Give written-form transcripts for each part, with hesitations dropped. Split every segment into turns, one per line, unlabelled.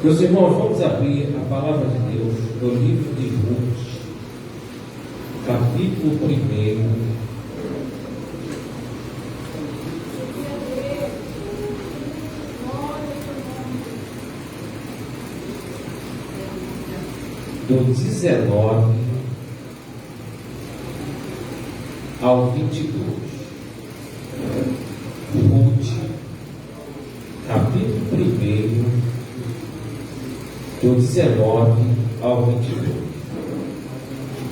Meus irmãos, vamos abrir a palavra de Deus no livro de Ruth, capítulo 1. Do 19 ao 22. Ruth, capítulo 1, do 19 ao 22.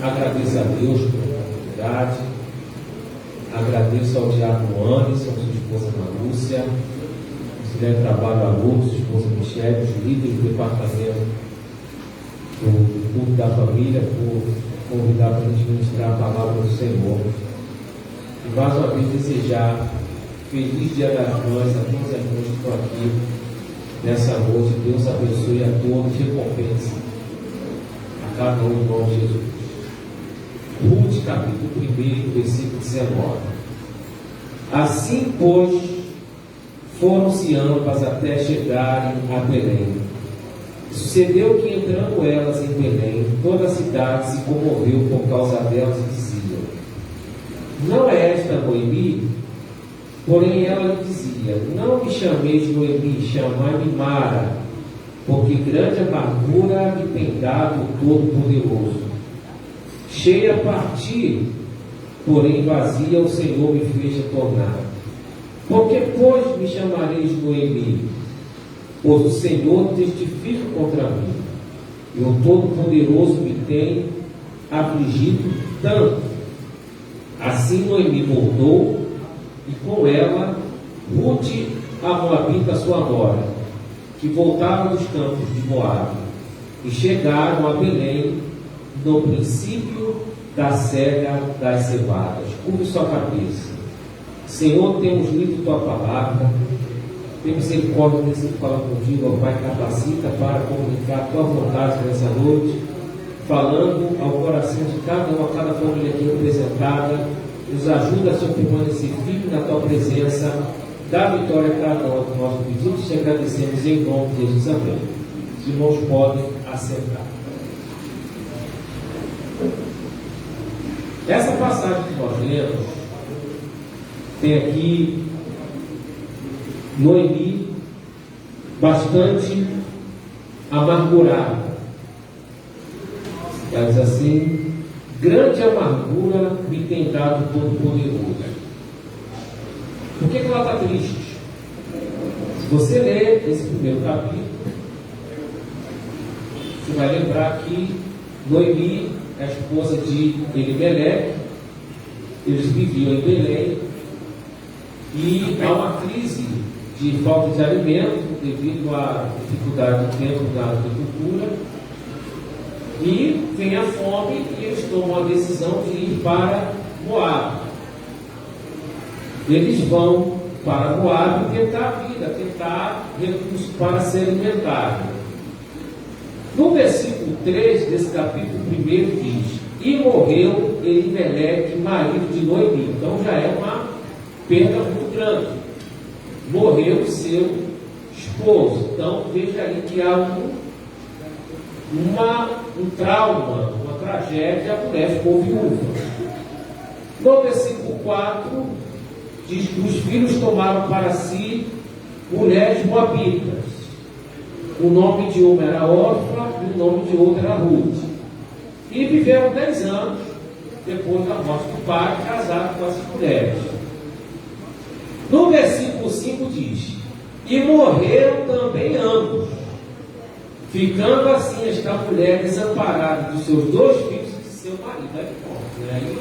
Agradeço a Deus pela oportunidade, agradeço ao diácono Anderson, sua esposa Ana Lúcia, auxiliar de trabalho a Lourdes, sua esposa Michele, os líderes do departamento do culto da família, por convidar para a gente ministrar a palavra do Senhor. E mais uma vez desejar feliz Dia das Mães a todos os irmãos que estão aqui nessa noite. Deus abençoe a todos e recompense a cada um em nome de Jesus. Ruth, capítulo 1, versículo 19. Assim, pois, foram-se ambas até chegarem a Belém. Sucedeu que, entrando elas em Belém, toda a cidade se comoveu por causa delas e dizia: não é esta Noemi? Porém ela lhe dizia: não me chameis Noemi, chamai-me Mara, porque grande amargura me tem dado o Todo-Poderoso. Cheia a partir, porém vazia o Senhor me fez tornar. Porque, pois, me chamareis Noemi? Pois o Senhor testifica contra mim, e o Todo-Poderoso me tem afligido tanto. Assim Noemi voltou, e com ela Ruth, a Moabita, sua nora, que voltava dos campos de Moabe, e chegaram a Belém no princípio da cega das cevadas. Curve sua cabeça. Senhor, temos lido tua palavra. Tem misericórdia desse que fala contigo, ó Pai, capacita para comunicar a tua vontade nessa noite, falando ao coração de cada um, a cada família aqui representada. Nos ajuda a permanecer firme na tua presença, dá vitória a cada um do nosso pedido. Te agradecemos em nome de Jesus. Amém. Os irmãos podem assentar. Essa passagem que nós lemos tem aqui Noemi bastante amargurada. Ela diz assim: grande amargura me tem dado Todo-Poderoso. Por que ela está triste? Se você ler esse primeiro capítulo, você vai lembrar que Noemi é a esposa de Elimeleque. Eles viviam em Belém e há uma crise de falta de alimento devido à dificuldade do tempo da agricultura, e vem a fome e eles tomam a decisão de ir para Moabe. Eles vão para Moabe tentar a vida, tentar recursos para se alimentar. No versículo 3 desse capítulo 1 diz: e morreu Elimeleque, marido de Noemi. Então já é uma perda muito grande. Morreu seu esposo. Então veja aí que há um trauma, uma tragédia. A mulher ficou viúva. No versículo 4 diz que os filhos tomaram para si mulheres moabitas. O nome de uma era Orfa e o nome de outra era Ruth. E viveram 10 anos depois da morte do pai, casados com essas mulheres. No versículo 5 diz: e morreram também ambos, ficando assim esta mulher desamparada dos seus 2 filhos e de seu marido. Aí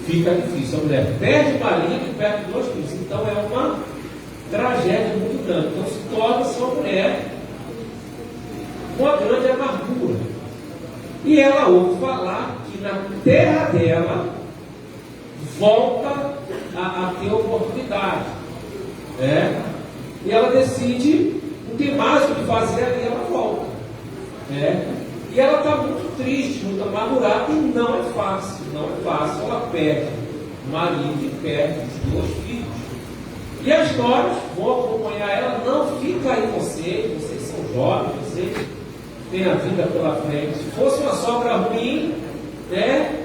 fica difícil. A mulher perde o marido e perde 2 filhos. Então é uma tragédia muito grande. Então se torna-se uma mulher com uma grande amargura. E ela ouve falar que na terra dela volta a ter oportunidade. E ela decide, não tem mais o que fazer ali, ela volta. E ela está muito triste, muito amargurada, e não é fácil, ela perde o marido e perde os 2 filhos. E as noras vão acompanhar ela, não fica aí vocês são jovens, vocês têm a vida pela frente. Se fosse uma sogra ruim, né?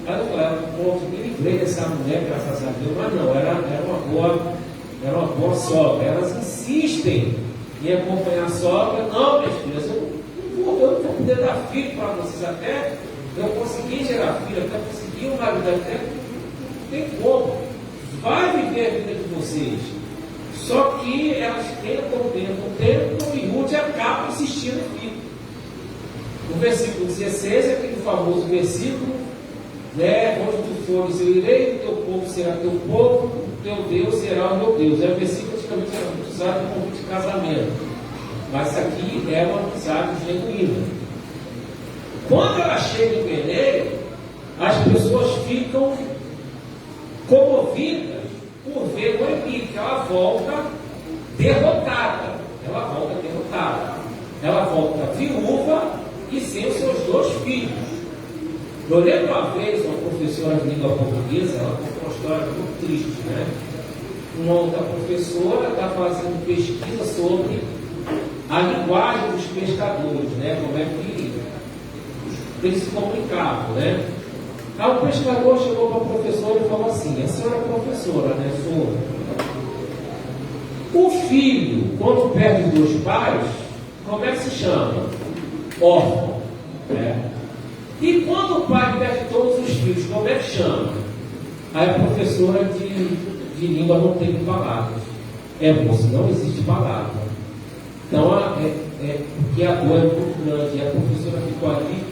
Eu me livrei dessa mulher, graças a Deus, mas não, era uma boa sogra. Elas insistem em acompanhar a sogra. Não, minhas filhas, eu não vou poder dar filho para vocês, até eu consegui gerar filho, até consegui um marido, até não tem como. Vai viver a vida de vocês. Só que elas tentam e Ruth acaba insistindo em filho. No versículo 16, aquele famoso versículo, né, onde tu fores, eu irei, o teu povo será teu povo, o teu Deus será o meu Deus. É um versículo que antigamente era muito usado em convite de casamento, mas isso aqui é uma amizade genuína. Quando ela chega em Belém, as pessoas ficam comovidas por ver Noemi, que ela volta derrotada. Ela volta viúva e sem os seus 2 filhos. Eu lembro uma vez uma professora de língua portuguesa, ela contou uma história muito triste, né? Uma outra professora está fazendo pesquisa sobre a linguagem dos pescadores, né? Como é que eles se comunicavam, né? Aí o pescador chegou para a professora e falou assim: a senhora é professora, né? O filho, quando perde 2 pais, como é que se chama? Órfão, né? E quando o pai perde todos os filhos, como é que chama? Aí a professora de língua não teve palavras. Moço, não existe palavra. Então, porque a dor é muito grande. E a professora ficou ali,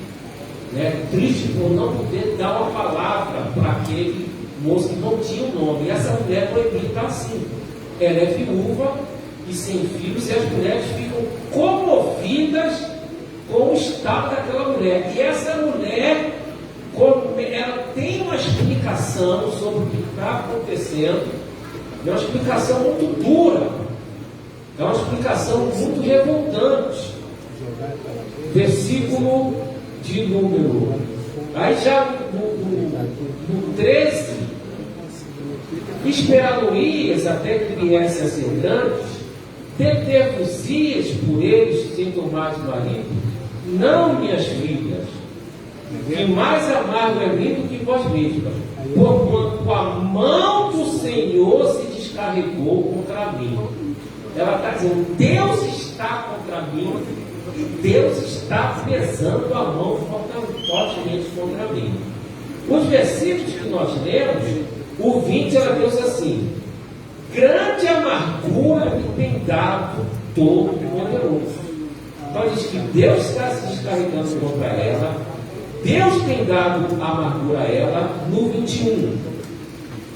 né, triste por não poder dar uma palavra para aquele moço que não tinha um nome. E essa mulher Noemi está assim. Ela é viúva e sem filhos, e as mulheres ficam comovidas com o estado daquela mulher. E essa mulher, ela tem uma explicação sobre o que está acontecendo. É uma explicação muito dura, é uma explicação muito revoltante. Versículo de número, aí já no 13, esperar-lo-ias até que viessem a ser grandes, deter-vos-ias por eles sem tomar de marido. Não, minhas filhas, que mais amargo é mim do que vós mesmas, porquanto a mão do Senhor se descarregou contra mim. Ela está dizendo: Deus está contra mim, Deus está pesando a mão fortemente contra mim. Os versículos que nós lemos, o 20, ela diz assim: grande amargura me tem dado Todo-Poderoso. Então diz que Deus está se descarregando contra ela, Deus tem dado amargura a ela. No 21,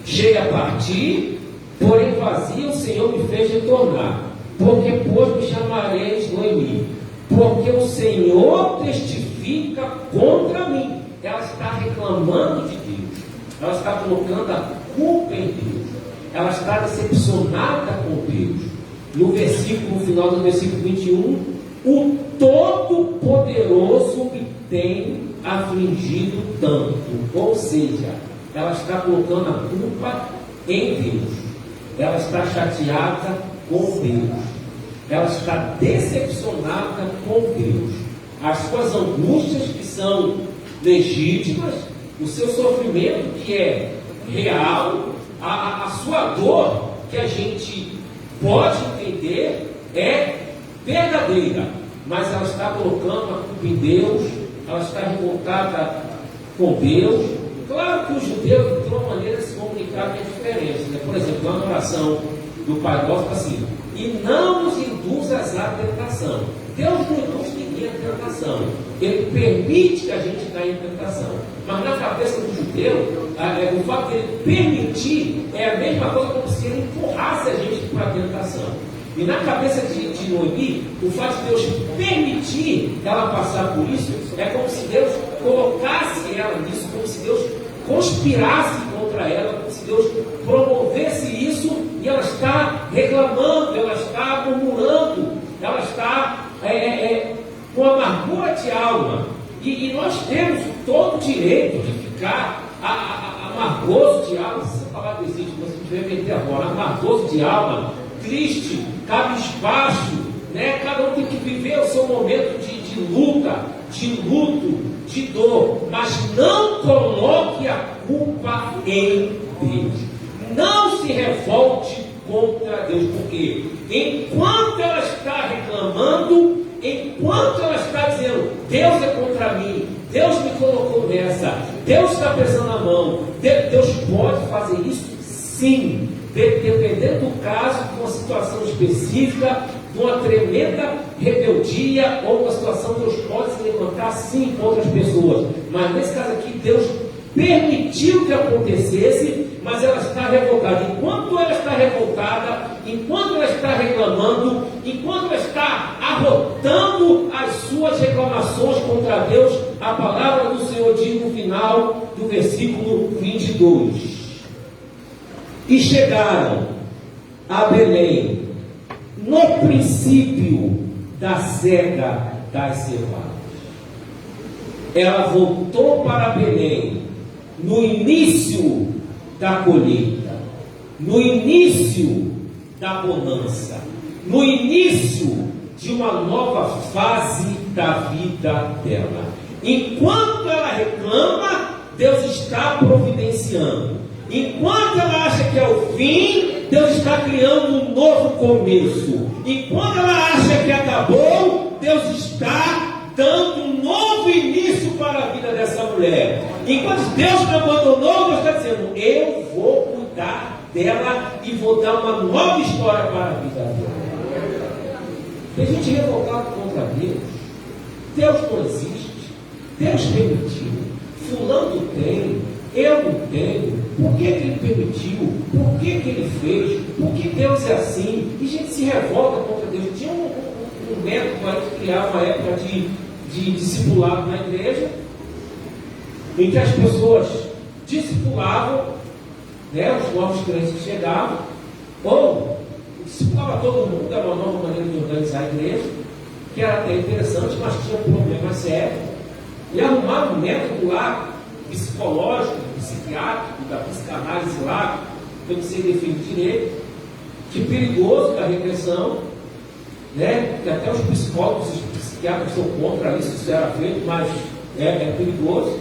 cheia a partir, porém vazia, o Senhor me fez retornar, porque pois me chamareis Noemi, porque o Senhor testifica contra mim. Ela está reclamando de Deus, ela está colocando a culpa em Deus, ela está decepcionada com Deus. No final do versículo 21, o Todo-Poderoso me tem afligido tanto. Ou seja, ela está colocando a culpa em Deus, ela está chateada com Deus, ela está decepcionada com Deus. As suas angústias, que são legítimas, o seu sofrimento, que é real, a sua dor, que a gente pode entender, é verdadeira, mas ela está colocando a culpa em Deus, ela está revoltada com Deus. Claro que os judeus, de uma maneira, se comunicavam é diferente, né? Por exemplo, na oração do Pai Nosso, assim: e não nos induzas à tentação. Deus não induz ninguém à tentação, Ele permite que a gente caia em tentação. Mas na cabeça do judeu, o fato de ele permitir é a mesma coisa como se ele empurrasse a gente para a tentação. E na cabeça de Noemi, o fato de Deus permitir ela passar por isso é como se Deus colocasse ela nisso, como se Deus conspirasse contra ela, como se Deus promovesse isso, e ela está reclamando, ela está murmurando, ela está com amargura de alma. E nós temos todo o direito de ficar amargoso de alma. Se essa palavra existe, você tiver que meter agora, amargoso de alma, triste, cabisbaixo, né? Cada um tem que viver o seu momento de luta, de luto, de dor, mas não coloque a culpa em Deus. Não se revolte contra Deus, porque enquanto ela está reclamando, enquanto ela está dizendo, Deus é contra mim, Deus me colocou nessa, Deus está pesando a mão, Deus pode fazer isso sim, dependendo do caso, de uma situação específica, de uma tremenda rebeldia ou uma situação, Deus pode se levantar sim contra as pessoas, mas nesse caso aqui Deus permitiu que acontecesse, mas ela está revoltada. Enquanto ela está revoltada, enquanto ela está reclamando, enquanto ela está arrotando as suas reclamações contra Deus, a palavra do Senhor diz no final do versículo 22: e chegaram a Belém no princípio da cega das cevadas. Ela voltou para Belém no início da colheita, no início da bonança, no início de uma nova fase da vida dela. Enquanto ela reclama, Deus está providenciando. Enquanto ela acha que é o fim, Deus está criando um novo começo. Enquanto ela acha que acabou, Deus está dando um novo início para a vida dessa mulher. Enquanto Deus não abandonou, Deus está dizendo, eu vou cuidar dela e vou dar uma nova história para a vida dela. Tem gente revoltada contra Deus. Deus não existe. Deus permitiu. Fulano tem, eu não tenho. Por que ele permitiu? Por que ele fez? Por que Deus é assim? E gente se revolta contra Deus. Tinha um método aí que criava uma época de discipulado na igreja, em que as pessoas discipulavam, né, os novos crentes que chegavam, ou discipulava todo mundo, era uma nova maneira de organizar a igreja, que era até interessante, mas tinha um problema sério, e arrumava um método lá, psicológico, psiquiátrico, da psicanálise lá, que eu não sei definir direito, que perigoso da regressão, né, que até os psicólogos, os psiquiatras são contra isso era feito, mas é perigoso.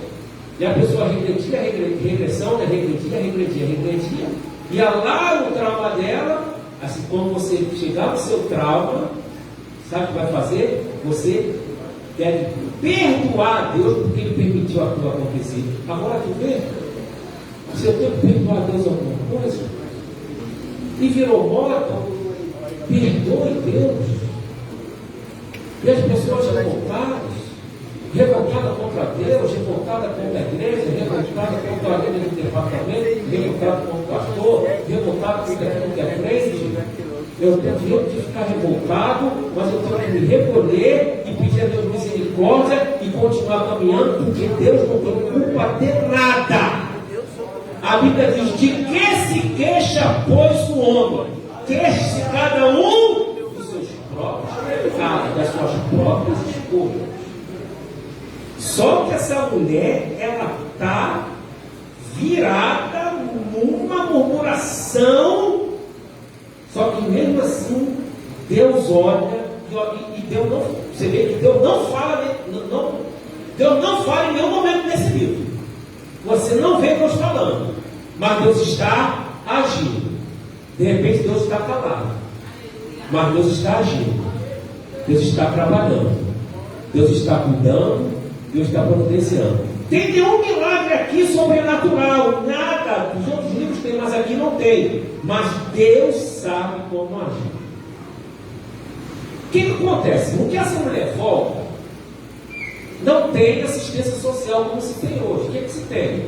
E a pessoa regredia, regressão, né? regredia. Ia lá no trauma dela, assim, quando você chegar no seu trauma, sabe o que vai fazer? Você deve perdoar a Deus porque Ele permitiu aquilo acontecer. Agora tu vê, se eu tenho que perdoar a Deus alguma coisa, e virou moda, perdoe Deus. E as pessoas revoltadas contra Deus, revoltadas contra a igreja, revoltadas contra a líder do departamento, revoltadas contra o pastor, revoltadas contra aquilo que é crente. Eu tenho direito de ficar revoltado, mas eu tenho que me recolher e pedir a Deus misericórdia e continuar caminhando, porque Deus não tem culpa de nada. A Bíblia diz: de que se queixa, pois, o homem? Queixe-se cada um dos seus próprios pecados, das suas próprias escolhas. Só que essa mulher, ela está virada numa murmuração. Só que mesmo assim, Deus olha e Deus não. Você vê que Deus não fala, Deus não fala em nenhum momento desse livro. Você não vê Deus falando, mas Deus está agindo. De repente Deus está calado, mas Deus está agindo. Deus está trabalhando. Deus está cuidando. Deus está providenciando. Tem nenhum milagre aqui sobrenatural, nada. Os outros livros tem, mas aqui não tem. Mas Deus sabe como agir. O que acontece? No que essa mulher volta, não tem assistência social como se tem hoje. O que se tem?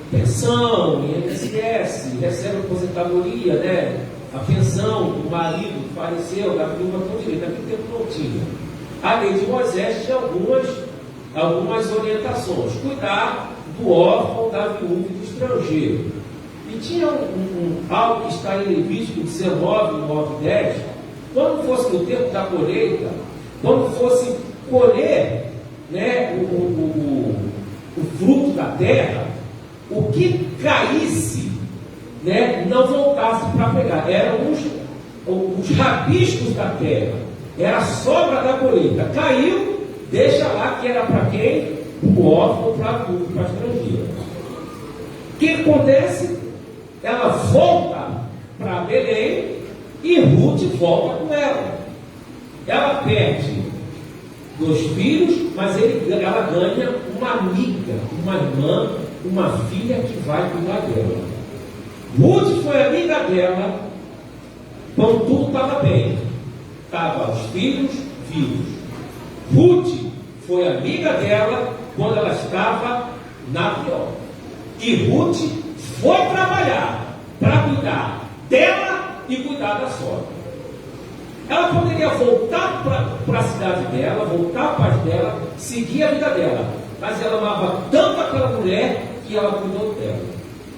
Pensão, INSS, recebe aposentadoria, né? A pensão do marido que faleceu, da viúva com direito. Naquele tempo não tinha. A lei de Moisés tinha algumas orientações: cuidar do órfão, da viúva e do estrangeiro. E tinha algo que está em Levítico 19, 9 e 10. Quando fosse no tempo da colheita, quando fosse colher, né, o fruto da terra, o que caísse, né, não voltasse para pegar. Eram os rabiscos da terra, era a sobra da colheita. Caiu, deixa lá que era para quem? O órfão, para tudo, para estrangeiro. O que acontece? Ela volta para Belém e Ruth volta com ela. Ela perde 2 filhos, mas ela ganha uma amiga, uma irmã, uma filha que vai cuidar dela. Ruth foi amiga dela quando tudo estava bem. Estavam os filhos vivos. Ruth foi amiga dela quando ela estava na pior. E Ruth foi trabalhar para cuidar dela e cuidar da sogra. Ela poderia voltar para a cidade dela, voltar à paz dela, seguir a vida dela. Mas ela amava tanto aquela mulher que ela cuidou dela.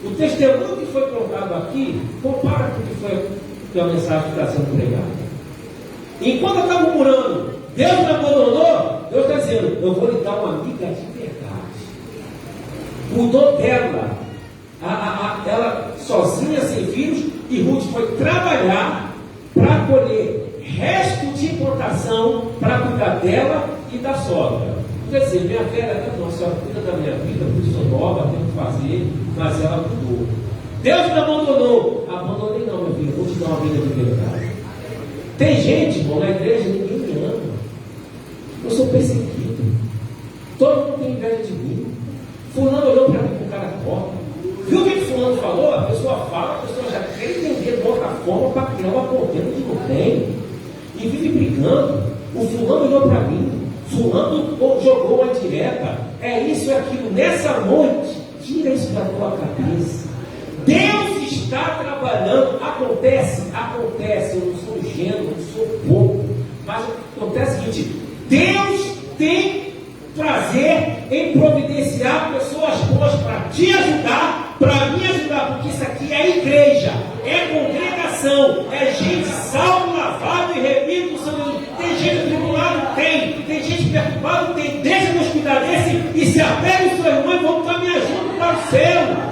O testemunho que foi contado aqui, compara com o que foi a mensagem que está sendo pregada. Enquanto eu estava murmurando, Deus me abandonou, Deus está dizendo, eu vou lhe dar uma amiga de verdade. Cuidou dela. Ela sozinha, sem filhos, e Ruth foi trabalhar para colher resto de plantação para cuidar dela e da sogra. Quer dizer, minha velha, não, a senhora cuida da minha vida, por isso sou nova, tenho que fazer, mas ela cuidou. Deus me abandonou. Abandonei não, meu filho, vou te dar uma vida de verdade. Tem gente, irmão, na igreja, ninguém me ama. Eu sou perseguido. Todo mundo tem inveja de mim. Fulano olhou para mim com cara torta. Viu o que Fulano falou? A pessoa fala, a pessoa já quer entender de outra forma para criar uma contenda que não tem. E vive brigando. O fulano olhou para mim. Fulano jogou uma direta. É isso, é aquilo. Nessa noite, tira isso da tua cabeça. Deus está trabalhando. Acontece. Eu não sou ingênuo, não sou bobo. Mas acontece o seguinte: Deus tem prazer em providenciar pessoas boas para te ajudar, para me ajudar, porque isso aqui é igreja, é congregação, é gente salvo, lavado e remido do sangue. Tem gente tribulado? Tem gente perturbada? Tem. Deixa Deus cuidar desse e se apega o seu irmão e vamos caminhar junto para o céu.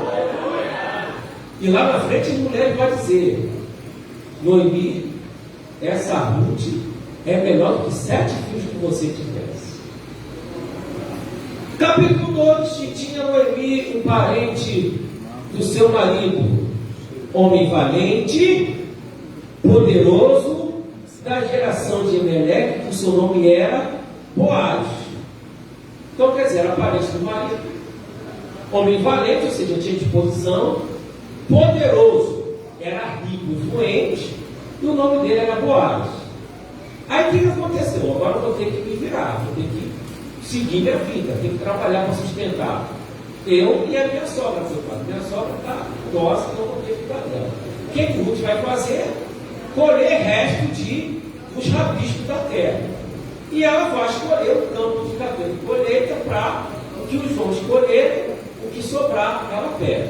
E lá na frente a mulher vai dizer: Noemi, essa Ruth é melhor do que 7 filhos que você tivesse. Capítulo 2: tinha Noemi um parente do seu marido, homem valente, poderoso, da geração de Emelec, que o seu nome era Boaz. Então, quer dizer, era parente do marido, homem valente, ou seja, tinha disposição, poderoso, era rico, influente, e o nome dele era Boaz. Aí o que aconteceu? Agora eu vou ter que me virar, vou ter que seguir minha vida, tenho que trabalhar para sustentar eu e a minha sogra. Minha sogra está idosa, então vou ter que cuidar dela. O que Ruth vai fazer? Colher resto dos rabiscos da terra. E ela vai escolher o campo de cabelo de colheita para o que os vão escolher, o que sobrar, ela pega.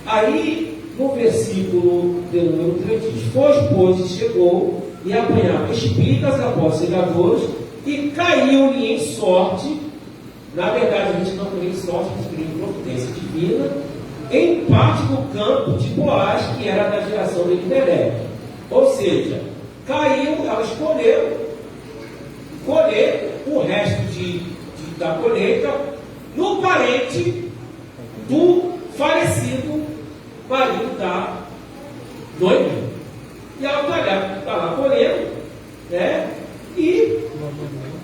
Aí, no versículo de número 3 diz: foi, pois, e chegou e apanhava espigas após segadores, e caiu-lhe em sorte. Na verdade, a gente não crê em sorte, a gente crê em providência divina, em parte do campo de Boaz, que era da geração de Elimeleque. Ou seja, caiu, ela escolheu colher o resto da colheita no parente do falecido marido da Noemi. E ela está lá colhendo, né? E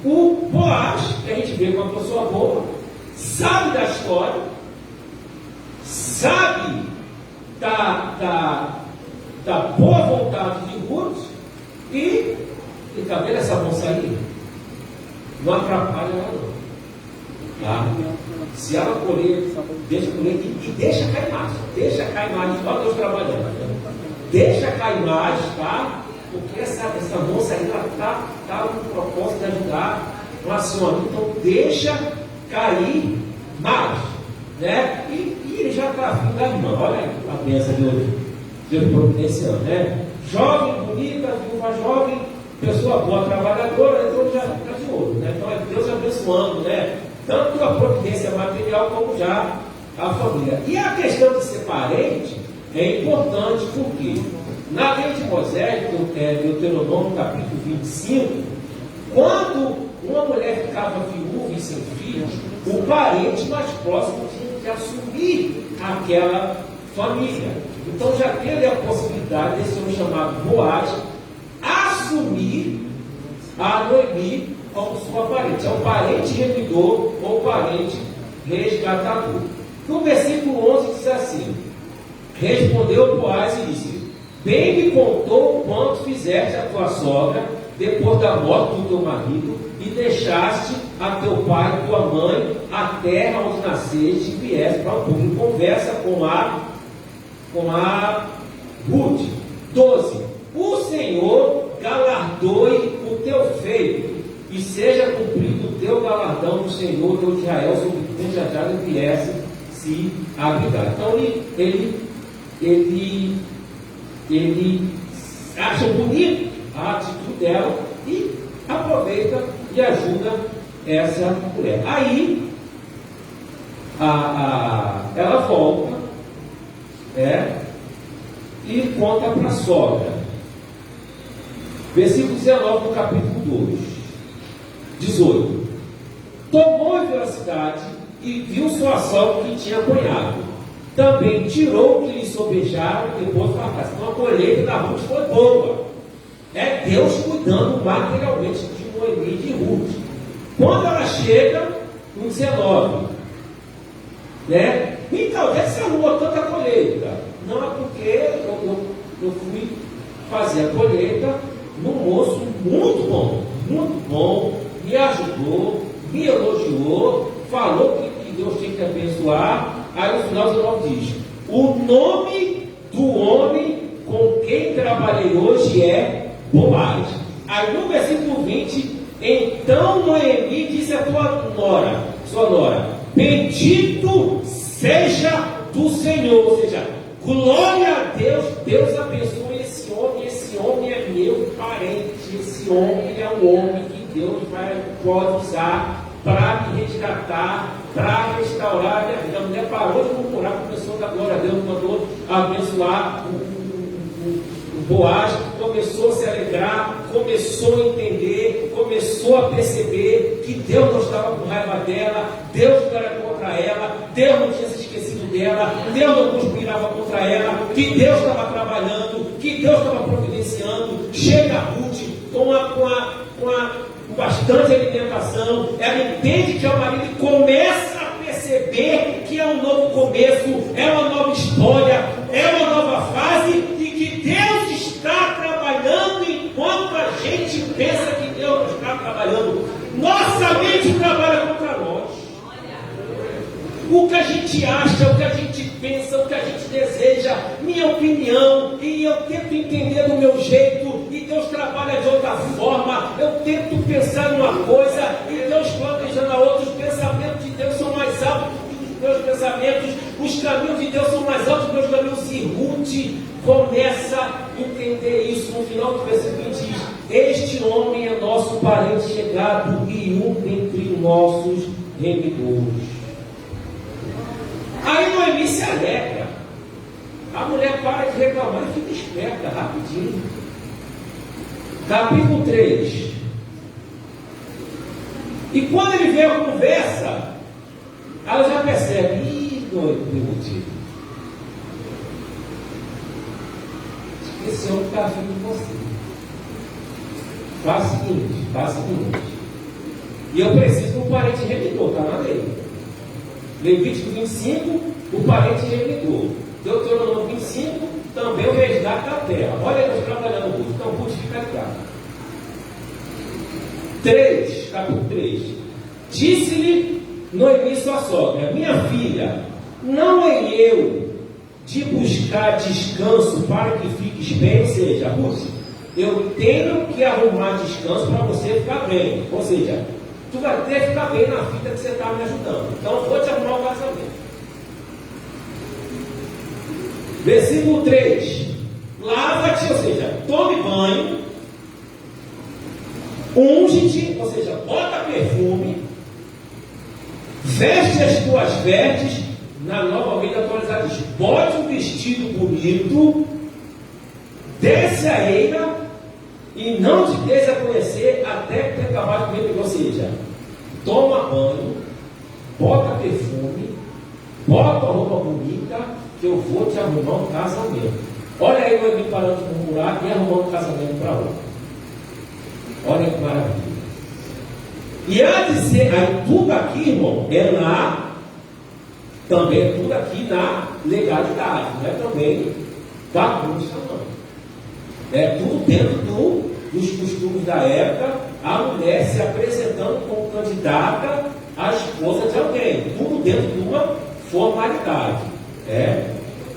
o Boaz, que a gente vê com uma pessoa boa, sabe da história, sabe da boa vontade de Ruth, e está vendo essa moça aí? Não atrapalha ela não. Tá? Se ela colher, deixa colher e deixa cair mais, olha Deus trabalhando. Deixa cair mais, tá? Porque essa moça aí está no propósito de ajudar uma senhora. Então deixa cair mais, né? E ele já está afim da irmã. Olha aí a bênção de Deus providenciando, né? Jovem, bonita, viúva jovem, pessoa boa, trabalhadora, então já está de olho, né? Então é Deus abençoando, né? Tanto a providência material como já a família. E a questão de ser parente é importante, porque Na lei de Moisés, Deuteronômio capítulo 25, quando uma mulher ficava viúva e sem filhos, o parente mais próximo tinha que assumir aquela família. Então já teve a possibilidade desse homem chamado Boaz assumir a Noemi como sua parente. É o parente remidor ou parente resgatador. No versículo 11 diz assim: respondeu Boaz e disse: bem me contou o quanto fizeste a tua sogra depois da morte do teu marido, e deixaste a teu pai e tua mãe a terra onde nasceste e vieste para o povo. Conversa com a Ruth. 12. O Senhor galardoe o teu feito, e seja cumprido o teu galardão do Senhor, teu Israel, sobre quem já viesse se abrigar. Então ele acha bonito a atitude dela e aproveita e ajuda essa mulher. Aí ela volta e conta para a sogra. Versículo 19 do capítulo 2. 18. Tomou e veio à cidade e viu sua sogra que tinha apanhado. Também tirou o que lhe sobejaram e depois fracassou. Então a colheita da Ruth foi boa. É Deus cuidando materialmente de Noemi e de Ruth. Quando ela chega no 19, então, onde é que você arrumou tanta colheita? Não, é porque eu fui fazer a colheita num moço muito bom, me ajudou, me elogiou, falou que Deus tinha que abençoar. Aí no final do 19 diz: o nome do homem com quem trabalhei hoje é Boaz. Aí no versículo 20, então Noemi disse a sua nora, bendito seja do Senhor, ou seja, glória a Deus, Deus abençoe esse homem é meu parente, esse homem é um homem que Deus pode usar para me resgatar, para restaurar a minha vida. A mulher parou de murmurar, começou a dar glória a Deus, mandou abençoar o Boaz, começou a se alegrar, começou a entender, começou a perceber que Deus não estava com raiva dela, Deus não era contra ela, Deus não tinha se esquecido dela, Deus não conspirava contra ela, que Deus estava trabalhando, que Deus estava providenciando. Chega a Ruth com bastante alimentação, ela entende que é o marido e começa a perceber que é um novo começo, é uma nova história, é uma nova fase, e que Deus está trabalhando enquanto a gente pensa que Deus não está trabalhando. Nossa mente trabalha contra nós. O que a gente acha, o que a gente pensa, o que a gente deseja, minha opinião, e eu tento entender do meu jeito, e Deus trabalha de outra forma. Eu tento pensar numa coisa, e Deus planeja na outra. Os pensamentos de Deus são mais altos que os meus pensamentos, os caminhos de Deus são mais altos que os meus caminhos. E Ruth começa a entender isso. No final do versículo diz: este homem é nosso parente chegado e um dentre nossos remidores. Aí Noemi se alegra. A mulher para de reclamar e fica esperta, rapidinho. Capítulo 3. E quando ele vê a conversa, ela já percebe: ih, Noemi, esse homem está afim de você. Faz o seguinte. E eu preciso de um parente remidor, está na lei. Levítico 25, o parente remidor. Deuteronômio 25, também o resgate da terra. Olha Deus trabalhando Ruth. Então Ruth fica ligado. 3, capítulo 3. Disse-lhe Noemi sua sogra: minha filha, não é eu de buscar descanso para que fiques bem? Ou seja, Ruth, eu tenho que arrumar descanso para você ficar bem. Ou seja, tu vai ter que ficar bem na vida que você está me ajudando. Então eu vou te arrumar o casamento. Versículo 3. Lava-te, ou seja, tome banho, unge-te, ou seja, bota perfume, veste as tuas vestes. Na Nova Almeida atualizada diz: bote um vestido bonito, desce a eira e não te deixe a conhecer até que tenha acabado de comer. Ou seja, toma banho, bota perfume, bota roupa bonita, que eu vou te arrumar um casamento. Olha aí o me parando de murmurar e arrumando um casamento para outra. Olha que maravilha. E há de ser, aí tudo aqui, irmão, também é tudo aqui na legalidade, não é também bagunça, não. É tudo dentro dos costumes da época, a mulher se apresentando como candidata à esposa de alguém, tudo dentro de uma formalidade.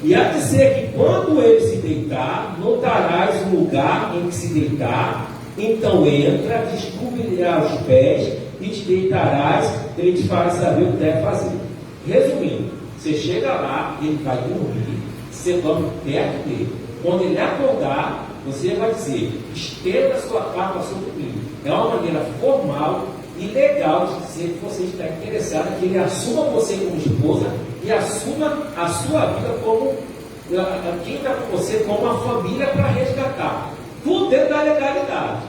E há de ser que quando ele se deitar, notarás o lugar em que se deitar, então entra, descobrirá os pés e te deitarás, ele te fará saber o que deve fazer. Resumindo, você chega lá, ele vai dormir, você dorme perto dele. Quando ele acordar, você vai dizer, estenda sua capa sobre mim. É uma maneira formal e legal de dizer que você está interessado, que ele assuma você como esposa e assuma a sua vida como quem está com você como uma família para resgatar. Tudo dentro da legalidade.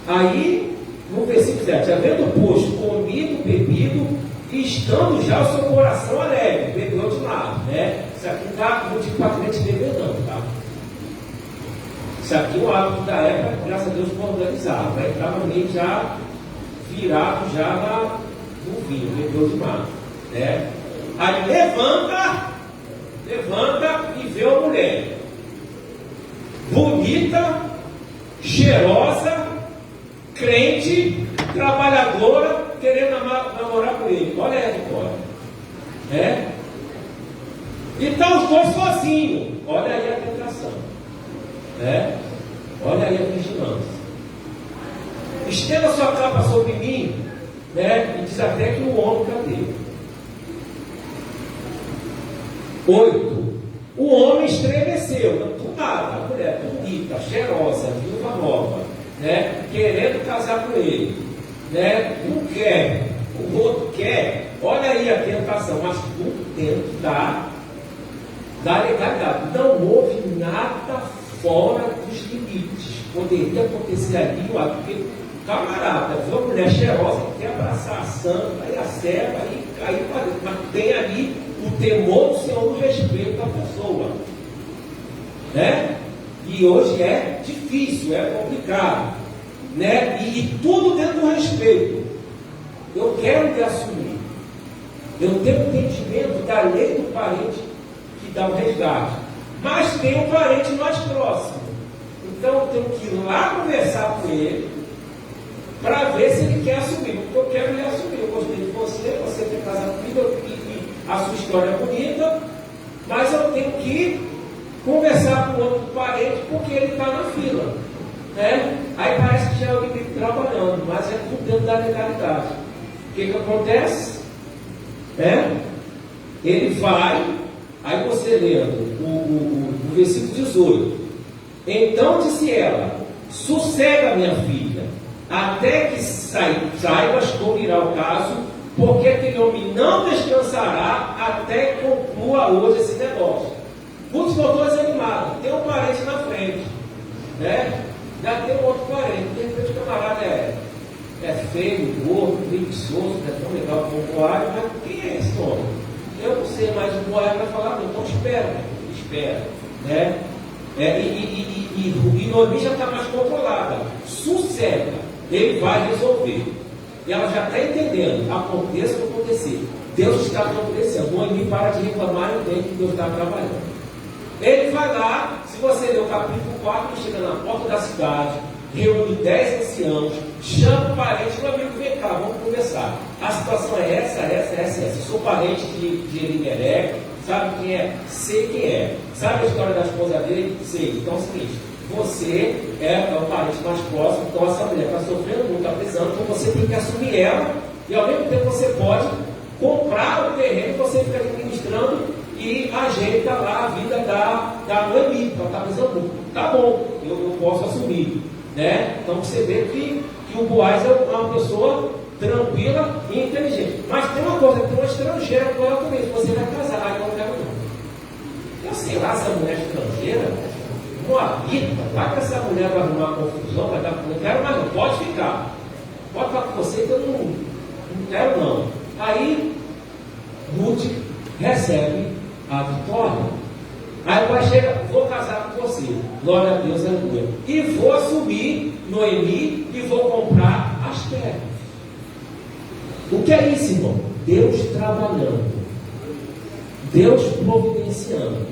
Aí, no versículo 7, havendo posto comido, bebido, e estando já o seu coração alegre, bebeu demais. Isso aqui não está muito para crente beber, não, tá? Isso aqui é o hábito da época, graças a Deus, foi organizado. Estava meio já virado já no vinho, bebeu demais. Aí levanta e vê uma mulher bonita, cheirosa, crente, trabalhadora, querendo namorar com ele. Olha aí a vitória. E estão os dois sozinhos. Olha aí a tentação. Olha aí a vigilância. Estenda sua capa sobre mim, e diz até que o homem cadê? 8. O homem estremeceu, do nada, a mulher bonita, cheirosa, viúva nova, querendo casar com ele, não quer, o outro quer. Olha aí a tentação, mas tudo dentro da legalidade. Não houve nada fora dos limites. Poderia acontecer ali, porque camarada, viu uma mulher cheirosa que quer abraçar a santa, aí a serva, aí mas tem ali o temor do Senhor, o respeito da pessoa. E hoje é difícil, é complicado. E tudo dentro do respeito. Eu quero me assumir. Eu tenho entendimento da lei do parente que dá o resgate. Mas tem um parente mais próximo. Então eu tenho que ir lá conversar com ele para ver se ele quer assumir. Porque eu quero me assumir. Eu gostei de você, você quer casar comigo, e a sua história é bonita, mas eu tenho que conversar com outro parente porque ele está na fila. Aí parece que já é o inimigo trabalhando, mas é tudo dentro da legalidade. O que acontece? Ele vai, aí você lendo o versículo 18. Então disse ela: sossega, minha filha, até que saibas como irá o caso, porque aquele homem não descansará até que conclua hoje esse negócio. Muitos voltou desanimado, tem um parente na frente, já tem um outro parente, de repente o camarada é feio, gordo, preguiçoso, não é tão legal como o Boaz, mas quem é esse homem? Eu não sei, mas o Boaz vai falar, então espera. E Noemi já está mais controlada. Sossega, ele vai resolver. E ela já está entendendo, aconteça o que acontecer. Deus está acontecendo. Noemi para de reclamar e entende que Deus está trabalhando. Ele vai lá, se você ler o capítulo 4, ele chega na porta da cidade, reúne 10 anciãos, chama o parente, meu amigo, vem cá, vamos conversar. A situação é essa. Sou parente de Elimelec, sabe quem é? Sei quem é. Sabe a história da esposa dele? Sei. Então é o seguinte, você é o parente mais próximo, então essa mulher está sofrendo muito, está precisando, então você tem que assumir ela, e ao mesmo tempo você pode comprar o terreno, você fica administrando e ajeita lá a vida da Noemi, ela está precisando muito. Tá bom, eu posso assumir. Então você vê que o Boaz é uma pessoa tranquila e inteligente. Mas tem uma coisa, tem uma estrangeira com ela também, você vai casar, eu não quero não. Eu sei lá se a mulher é estrangeira, Moabita, vai que essa mulher vai arrumar confusão, vai dar, não quero, mas não pode ficar. Pode ficar com você que eu não quero não. Aí Ruth recebe a vitória. Aí o pai chega, vou casar com você. Glória a Deus, aleluia. E vou assumir Noemi e vou comprar as terras. O que é isso, irmão? Deus trabalhando. Deus providenciando.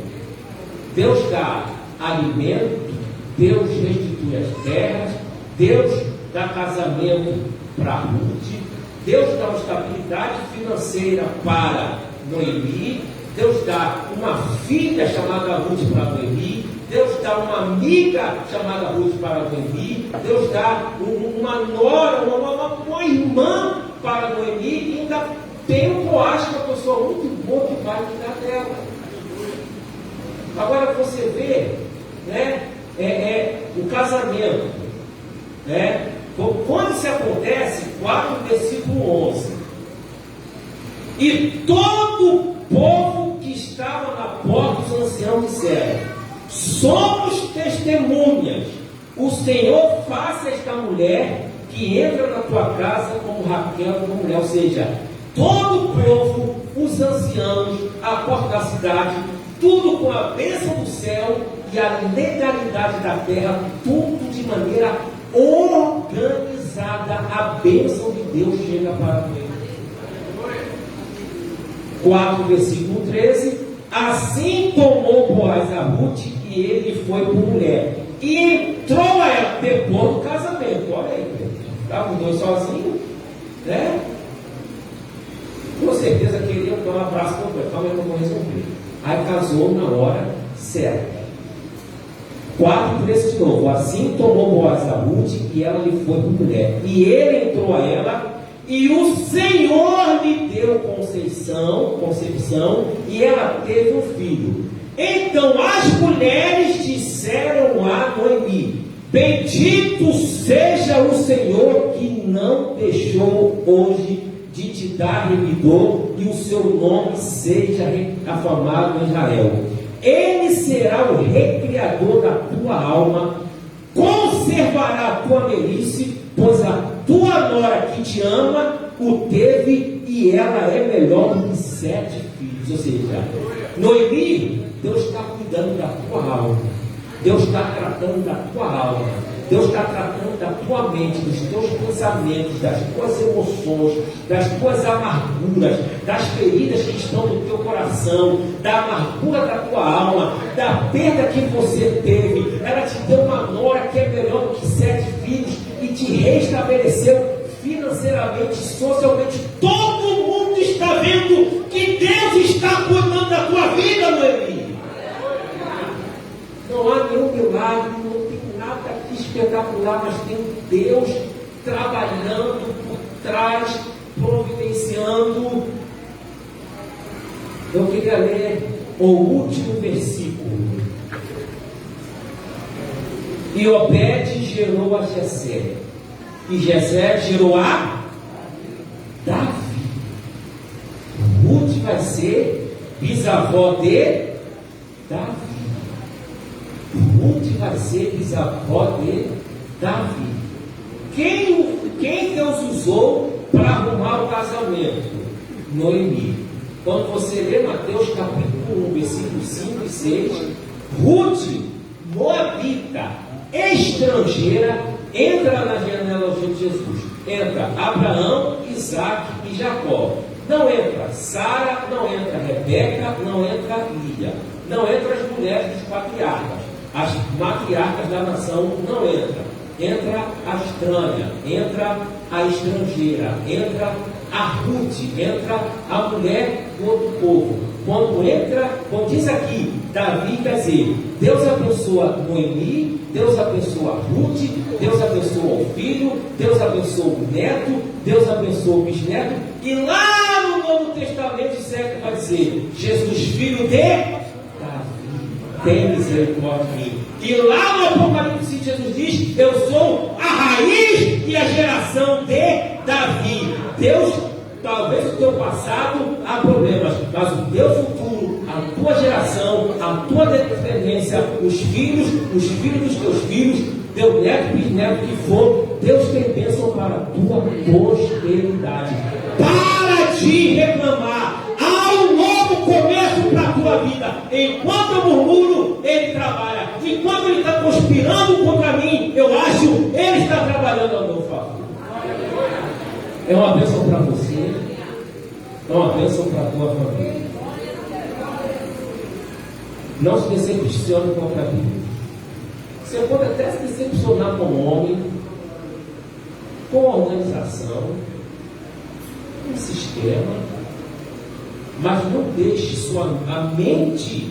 Deus dá alimento. Deus restitui as terras. Deus dá casamento para Ruth. Deus dá uma estabilidade financeira para Noemi. Deus dá uma filha chamada Ruth para Noemi. Deus dá uma amiga chamada Ruth para Noemi. Deus dá uma nora, uma irmã para Noemi. E ainda tem um Boaz, uma pessoa muito boa que vai cuidar dela. Agora você vê, né, o casamento, né? Quando isso acontece, 4 versículo 11. E todo o povo que estava na porta dos anciãos disseram: somos testemunhas. O Senhor faça esta mulher que entra na tua casa como Raquel, como mulher. Ou seja, todo o povo, os anciãos, a porta da cidade, tudo com a bênção do céu e a legalidade da terra, tudo de maneira organizada. A bênção de Deus chega para nós. 4, versículo 13. Assim tomou Boaz a Ruth e ele foi por mulher. E entrou a ela depois do casamento. Olha aí, estavam os dois sozinhos, né? Com certeza queriam dar um abraço completo. Calma aí que eu vou resolver. Aí casou na hora certa. 4, 13 de novo. Assim tomou Boaz a Ruth e ela lhe foi por mulher. E ele entrou a ela. E o Senhor lhe deu concepção, e ela teve um filho. Então as mulheres disseram a Noemi: bendito seja o Senhor que não deixou hoje de te dar remidor, e o seu nome seja afamado em Israel. Ele será o recriador da tua alma, conservará a tua velhice, pois a tua nora que te ama o teve, e ela é melhor do que 7 filhos. Ou seja, Noemi, Deus está cuidando da tua alma, Deus está tratando da tua alma, Deus está tratando da tua mente, dos teus pensamentos, das tuas emoções, das tuas amarguras, das feridas que estão no teu coração, da amargura da tua alma, da perda que você teve. Ela te deu uma nora que é melhor do que 7 filhos e te restabeleceu financeiramente, socialmente. Todo mundo está vendo que Deus está cuidando da tua vida, Noemi. Não há nenhum milagre, não tem nada aqui espetacular, mas tem Deus trabalhando por trás, providenciando. Eu queria ler o último versículo. E Obed gerou a Jessé, e Jessé gerou a Davi. Ruth vai ser bisavó de Davi. Ruth vai ser bisavó de Davi. Quem Deus usou para arrumar o casamento? Noemi. Quando você lê Mateus capítulo 1, versículos 5 e 6, Ruth, moabita, estrangeira, entra na genealogia de Jesus. Entra Abraão, Isaac e Jacó. Não entra Sara, não entra Rebeca, não entra Lia. Não entra as mulheres dos patriarcas. As matriarcas da nação não entram. Entra a estranha, entra a estrangeira, entra a Ruth, entra a mulher do outro povo. Quando diz aqui, Davi, quer dizer, Deus abençoa Noemi, Deus abençoa Ruth, Deus abençoa o filho, Deus abençoa o neto, Deus abençoa o bisneto, e lá no Novo Testamento vai dizer, Jesus, filho de Davi, tem misericórdia de mim. E lá no Apocalipse Jesus diz, eu sou a raiz e a geração de Davi. Deus, talvez o teu passado há problemas, mas o teu futuro, a a tua geração, a tua descendência, os filhos dos teus filhos, teu neto, bisneto que for, Deus tem bênção para a tua posteridade. Para de reclamar. Há um novo começo para a tua vida. Enquanto eu murmuro, Ele trabalha. Enquanto Ele está conspirando contra mim, eu acho Ele está trabalhando ao meu favor. É uma bênção para você, é uma bênção para a tua família. Não se decepcione contra Deus. Você pode até se decepcionar com o homem, com a organização, com o sistema, mas não deixe a mente,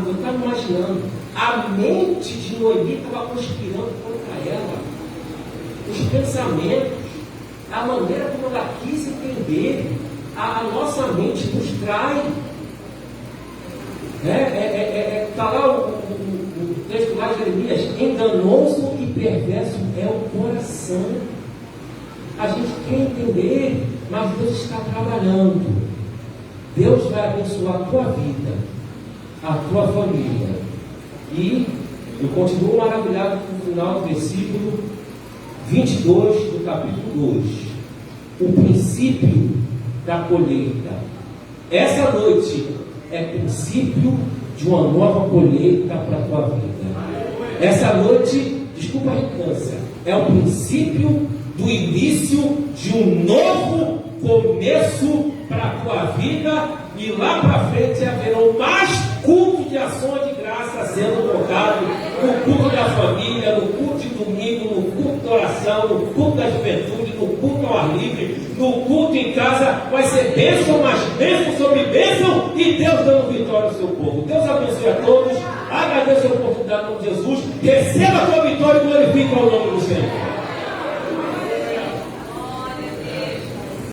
eu estava imaginando, a mente de Noemi estava conspirando contra ela, os pensamentos, a maneira como ela quis entender, a nossa mente nos trai. Está lá o texto lá de Jeremias: enganoso e perverso é o coração. A gente quer entender, mas Deus está trabalhando. Deus vai abençoar a tua vida, a tua família. E eu continuo maravilhado com o final do versículo 22 do capítulo 2. O princípio da colheita. Essa noite é princípio de uma nova colheita para a tua vida. Essa noite, desculpa a redundância, é o princípio do início de um novo começo para a tua vida, e lá para frente haverão mais culto de ações de graça sendo tocado, no culto da família, no culto de domingo, no culto da oração, no culto da juventude, no culto ao ar livre, no culto em casa. Vai ser bênção, mais bênção sobre bênção, e Deus dando vitória ao seu povo. Deus abençoe a todos. Agradeço a oportunidade em nome de Jesus. Receba a tua vitória e glorifique o nome do Senhor.